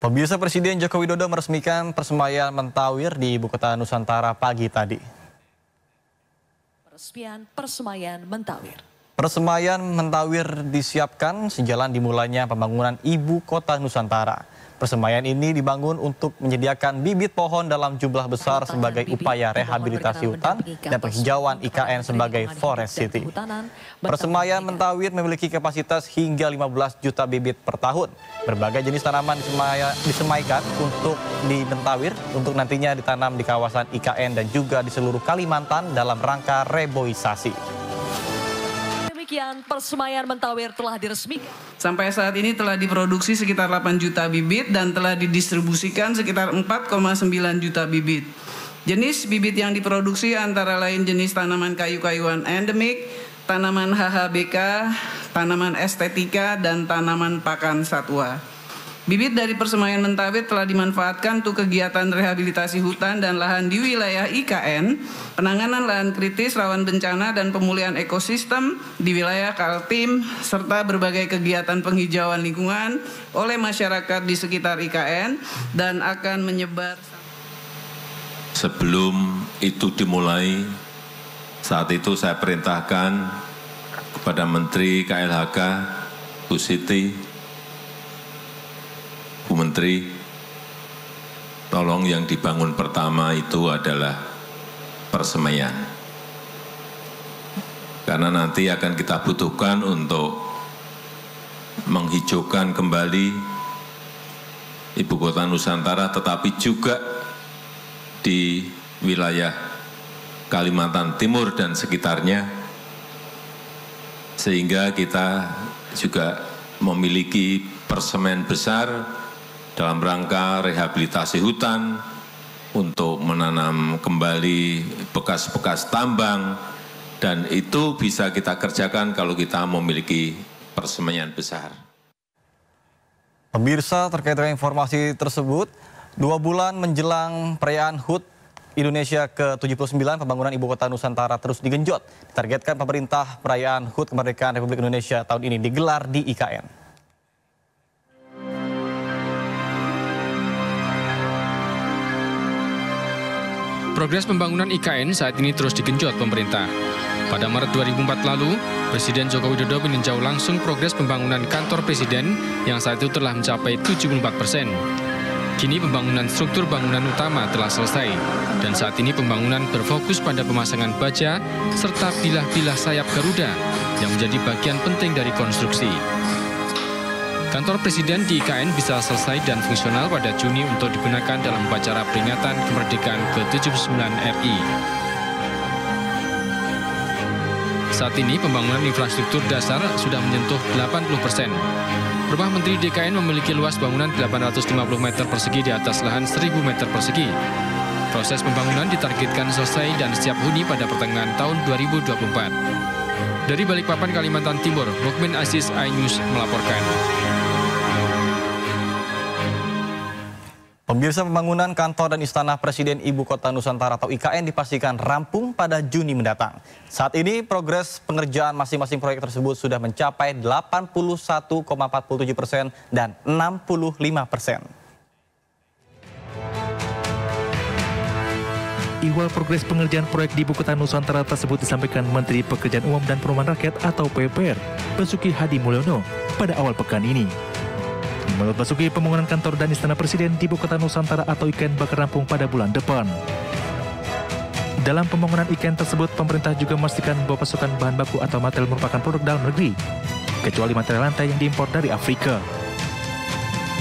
Pemirsa, Presiden Joko Widodo meresmikan Persembayan Mentawir di Ibu Kota Nusantara pagi tadi. Persembayan Mentawir. Persembayan Mentawir disiapkan sejalan dimulainya pembangunan Ibu Kota Nusantara. Persembayan ini dibangun untuk menyediakan bibit pohon dalam jumlah besar sebagai upaya rehabilitasi hutan dan penghijauan IKN sebagai Forest City. Persembayan Mentawir memiliki kapasitas hingga 15 juta bibit per tahun. Berbagai jenis tanaman disemaikan untuk di Mentawir untuk nantinya ditanam di kawasan IKN dan juga di seluruh Kalimantan dalam rangka reboisasi. Demikian Persembayan Mentawir telah diresmikan. Sampai saat ini telah diproduksi sekitar 8 juta bibit dan telah didistribusikan sekitar 4,9 juta bibit. Jenis bibit yang diproduksi antara lain jenis tanaman kayu-kayuan endemik, tanaman HHBK, tanaman estetika, dan tanaman pakan satwa. Bibit dari Persembayan Mentawir telah dimanfaatkan untuk kegiatan rehabilitasi hutan dan lahan di wilayah IKN, penanganan lahan kritis rawan bencana dan pemulihan ekosistem di wilayah Kaltim, serta berbagai kegiatan penghijauan lingkungan oleh masyarakat di sekitar IKN dan akan menyebar. Sebelum itu dimulai, saat itu saya perintahkan kepada Menteri KLHK, Bu Siti, Bu Menteri, tolong yang dibangun pertama itu adalah persemaian. Karena nanti akan kita butuhkan untuk menghijaukan kembali Ibu Kota Nusantara, tetapi juga di wilayah Kalimantan Timur dan sekitarnya, sehingga kita juga memiliki persemen besar dalam rangka rehabilitasi hutan untuk menanam kembali bekas-bekas tambang, dan itu bisa kita kerjakan kalau kita memiliki persemaian besar. Pemirsa, terkait dengan informasi tersebut, 2 bulan menjelang perayaan HUT Indonesia ke-79, pembangunan Ibu Kota Nusantara terus digenjot. Ditargetkan pemerintah perayaan HUT Kemerdekaan Republik Indonesia tahun ini digelar di IKN. Progres pembangunan IKN saat ini terus digenjot pemerintah. Pada Maret 2004 lalu, Presiden Joko Widodo meninjau langsung progres pembangunan kantor Presiden yang saat itu telah mencapai 74%. Kini pembangunan struktur bangunan utama telah selesai, dan saat ini pembangunan berfokus pada pemasangan baja serta bilah-bilah sayap Garuda yang menjadi bagian penting dari konstruksi. Kantor Presiden di IKN bisa selesai dan fungsional pada Juni untuk digunakan dalam upacara peringatan kemerdekaan ke-79 RI. Saat ini pembangunan infrastruktur dasar sudah menyentuh 80%. Rumah Menteri DKN memiliki luas bangunan 850 meter persegi di atas lahan 1000 meter persegi. Proses pembangunan ditargetkan selesai dan siap huni pada pertengahan tahun 2024. Dari Balikpapan, Kalimantan Timur, Mukmin Aziz, iNews melaporkan. Pemirsa, pembangunan kantor dan istana Presiden Ibu Kota Nusantara atau IKN dipastikan rampung pada Juni mendatang. Saat ini progres pengerjaan masing-masing proyek tersebut sudah mencapai 81,47% dan 65%. Ihwal progres pengerjaan proyek di Ibu Kota Nusantara tersebut disampaikan Menteri Pekerjaan Umum dan Perumahan Rakyat atau PUPR, Basuki Hadimulyono, pada awal pekan ini. Menurut Basuki, pembangunan kantor dan istana Presiden di Ibu Kota Nusantara atau IKN bakal rampung pada bulan depan. Dalam pembangunan IKN tersebut, pemerintah juga memastikan bahwa pasokan bahan baku atau material merupakan produk dalam negeri, kecuali material lantai yang diimpor dari Afrika.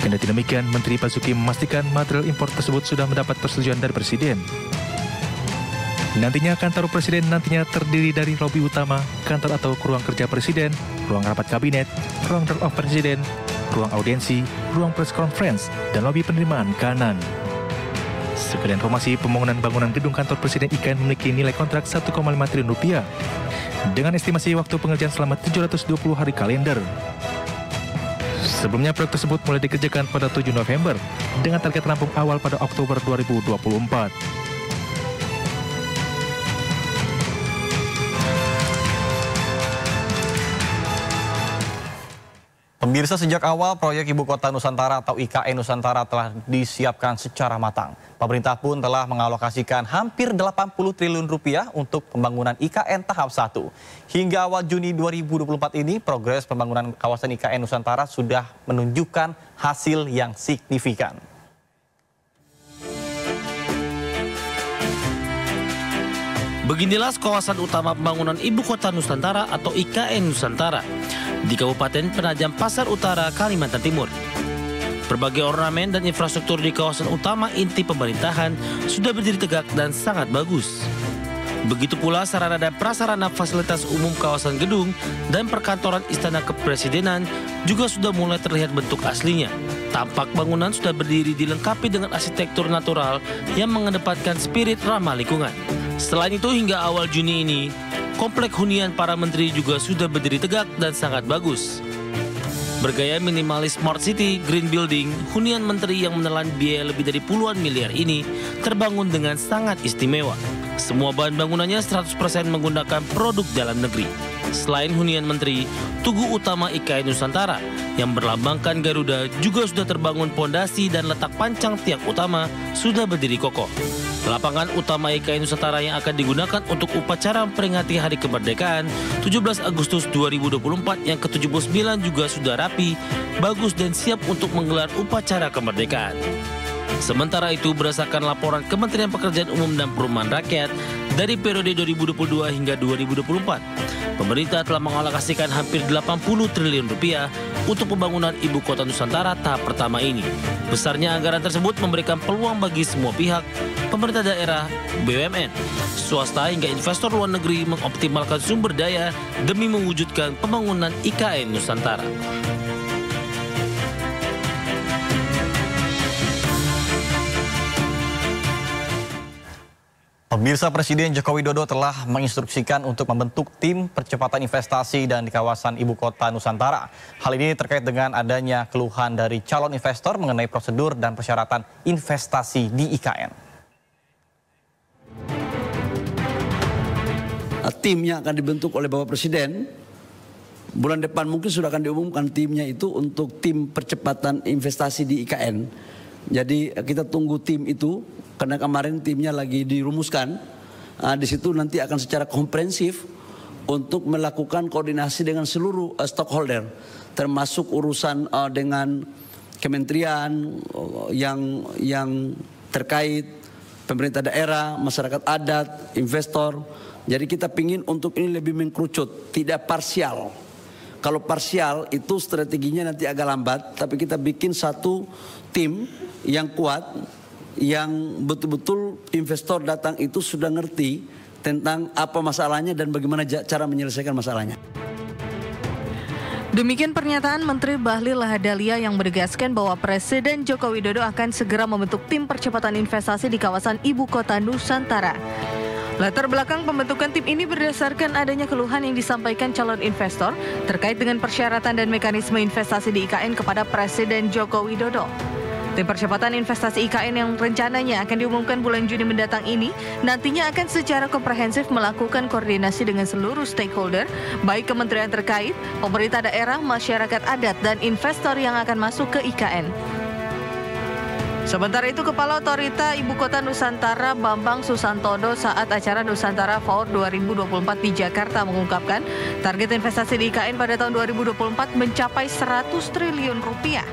Kendati demikian, Menteri Basuki memastikan material impor tersebut sudah mendapat persetujuan dari Presiden. Nantinya kantor Presiden terdiri dari lobi utama, kantor atau ruang kerja Presiden, ruang rapat kabinet, ruang draft of Presiden, ruang audiensi, ruang press conference, dan lobi penerimaan kanan. Sekedar informasi, pembangunan bangunan gedung kantor Presiden IKN memiliki nilai kontrak 1,5 triliun rupiah dengan estimasi waktu pengerjaan selama 720 hari kalender. Sebelumnya proyek tersebut mulai dikerjakan pada 7 November dengan target rampung awal pada Oktober 2024. Pemirsa, sejak awal proyek Ibu Kota Nusantara atau IKN Nusantara telah disiapkan secara matang. Pemerintah pun telah mengalokasikan hampir 80 triliun rupiah untuk pembangunan IKN tahap 1. Hingga awal Juni 2024 ini, progres pembangunan kawasan IKN Nusantara sudah menunjukkan hasil yang signifikan. Beginilah kawasan utama pembangunan Ibu Kota Nusantara atau IKN Nusantara di Kabupaten Penajam Pasar Utara, Kalimantan Timur. Berbagai ornamen dan infrastruktur di kawasan utama inti pemerintahan sudah berdiri tegak dan sangat bagus. Begitu pula sarana dan prasarana fasilitas umum kawasan gedung dan perkantoran Istana Kepresidenan juga sudah mulai terlihat bentuk aslinya. Tampak bangunan sudah berdiri dilengkapi dengan arsitektur natural yang mengedepankan spirit ramah lingkungan. Selain itu, hingga awal Juni ini, komplek hunian para menteri juga sudah berdiri tegak dan sangat bagus. Bergaya minimalis smart city, green building, hunian menteri yang menelan biaya lebih dari puluhan miliar ini terbangun dengan sangat istimewa. Semua bahan bangunannya 100% menggunakan produk dalam negeri. Selain hunian menteri, tugu utama IKN Nusantara yang berlambangkan Garuda juga sudah terbangun pondasi dan letak pancang tiang utama sudah berdiri kokoh. Lapangan utama IKN Nusantara yang akan digunakan untuk upacara memperingati Hari Kemerdekaan 17 Agustus 2024 yang ke-79 juga sudah rapi, bagus dan siap untuk menggelar upacara kemerdekaan. Sementara itu, berdasarkan laporan Kementerian Pekerjaan Umum dan Perumahan Rakyat dari periode 2022 hingga 2024, pemerintah telah mengalokasikan hampir 80 triliun rupiah untuk pembangunan Ibu Kota Nusantara tahap pertama ini. Besarnya anggaran tersebut memberikan peluang bagi semua pihak, pemerintah daerah, BUMN, swasta hingga investor luar negeri mengoptimalkan sumber daya demi mewujudkan pembangunan IKN Nusantara. Pemirsa, Presiden Joko Widodo telah menginstruksikan untuk membentuk tim percepatan investasi dan di kawasan Ibu Kota Nusantara. Hal ini terkait dengan adanya keluhan dari calon investor mengenai prosedur dan persyaratan investasi di IKN. Tim yang akan dibentuk oleh Bapak Presiden, bulan depan mungkin sudah akan diumumkan timnya itu untuk tim percepatan investasi di IKN. Jadi kita tunggu tim itu. Karena kemarin timnya lagi dirumuskan, di situ nanti akan secara komprehensif untuk melakukan koordinasi dengan seluruh stakeholder, termasuk urusan dengan kementerian yang terkait, pemerintah daerah, masyarakat adat, investor. Jadi kita pingin untuk ini lebih mengkerucut, tidak parsial. Kalau parsial itu strateginya nanti agak lambat, tapi kita bikin satu tim yang kuat, yang betul-betul investor datang itu sudah ngerti tentang apa masalahnya dan bagaimana cara menyelesaikan masalahnya. Demikian pernyataan Menteri Bahlil Lahadalia yang menegaskan bahwa Presiden Joko Widodo akan segera membentuk tim percepatan investasi di kawasan Ibu Kota Nusantara. Latar belakang pembentukan tim ini berdasarkan adanya keluhan yang disampaikan calon investor terkait dengan persyaratan dan mekanisme investasi di IKN kepada Presiden Joko Widodo. Tim percepatan investasi IKN yang rencananya akan diumumkan bulan Juni mendatang ini nantinya akan secara komprehensif melakukan koordinasi dengan seluruh stakeholder, baik kementerian terkait, pemerintah daerah, masyarakat adat, dan investor yang akan masuk ke IKN. Sementara itu, Kepala Otorita Ibu Kota Nusantara Bambang Susantono saat acara Nusantara Forward 2024 di Jakarta mengungkapkan target investasi di IKN pada tahun 2024 mencapai 100 triliun rupiah.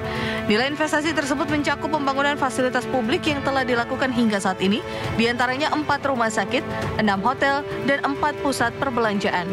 Nilai investasi tersebut mencakup pembangunan fasilitas publik yang telah dilakukan hingga saat ini, diantaranya 4 rumah sakit, 6 hotel, dan 4 pusat perbelanjaan.